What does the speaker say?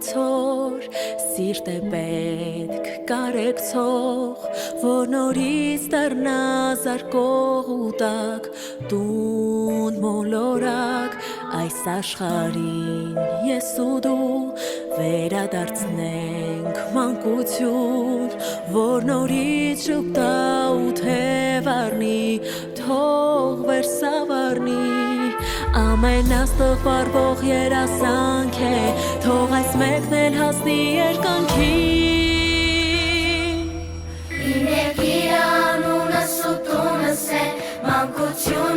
ցոր սիրտ է պետք կարեկցող որ նորից դառնա զարկող ու տակ տուն մոլորակ այս աշխարհին ես ու դու վերադարձնենք մանկություն որ նորից շուտա ու թևառնի թող վերսավառնի ամենաստղ վարվող երազանք է թող այս մեկն էլ հասնի երկնքին Ինեք իր անունը սուտունս է մանկություն